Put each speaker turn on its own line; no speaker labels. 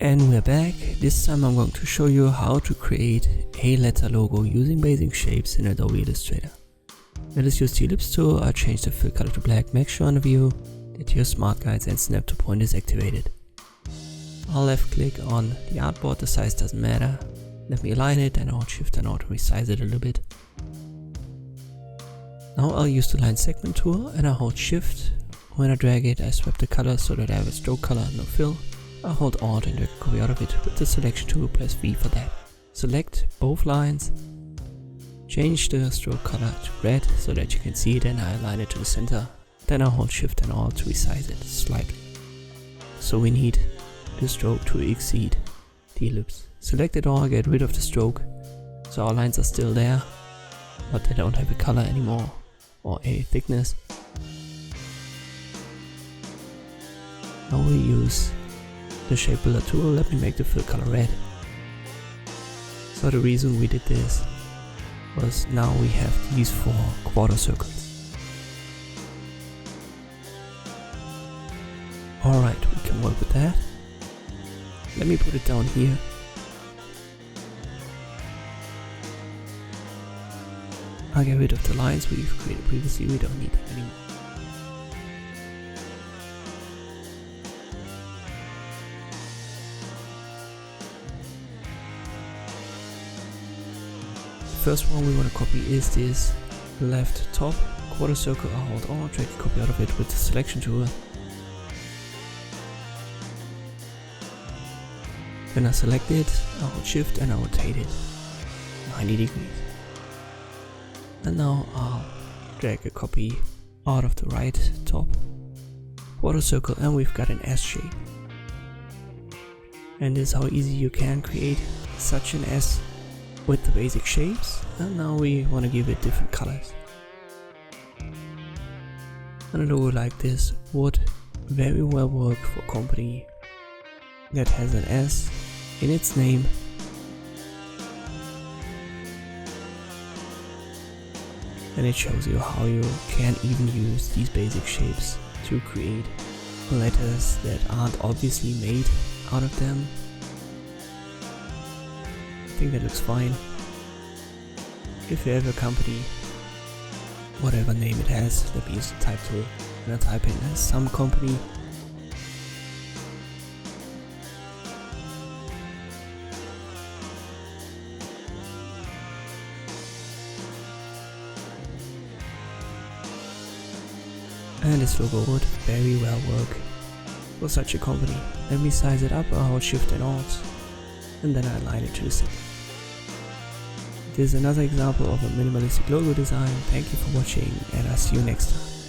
And we're back. This time I'm going to show you how to create a letter logo using basic shapes in Adobe Illustrator. Let us use the ellipse tool. I'll change the fill color to black. Make sure on the view that your smart guides and snap to point is activated. I'll left click on the artboard, the size doesn't matter. Let me align it and I'll shift and I'll resize it a little bit. Now I'll use the line segment tool and I'll hold shift. When I drag it, I swap the color so that I have a stroke color, no fill. I'll hold Alt and drag a copy out of it. With the selection tool, press V for that. Select both lines, change the stroke color to red so that you can see it, and I align it to the center. Then I'll hold shift and Alt to resize it slightly. So we need the stroke to exceed the ellipse. Select it all, get rid of the stroke, so our lines are still there, but they don't have a color anymore or a thickness. Now we use the shape builder tool. Let me make the fill color red. So the reason we did this was now we have these 4 quarter circles. Alright, we can work with that. Let me put it down here. I'll get rid of the lines we've created previously, we don't need them anymore. First one we want to copy is this left top quarter circle. I'll hold Alt, drag a copy out of it with the selection tool. Then I select it, I'll hold shift and I'll rotate it 90 degrees. And now I'll drag a copy out of the right top quarter circle and we've got an S shape. And this is how easy you can create such an S with the basic shapes, and now we want to give it different colors. And a logo like this would very well work for a company that has an S in its name. And it shows you how you can even use these basic shapes to create letters that aren't obviously made out of them. I think that looks fine. If you have a company, whatever name it has, let me use the type tool and I type in as some company. And this logo would very well work for such a company. Let me size it up. I'll hold shift and Alt and then I align it to the center. This is another example of a minimalistic logo design. Thank you for watching and I'll see you next time.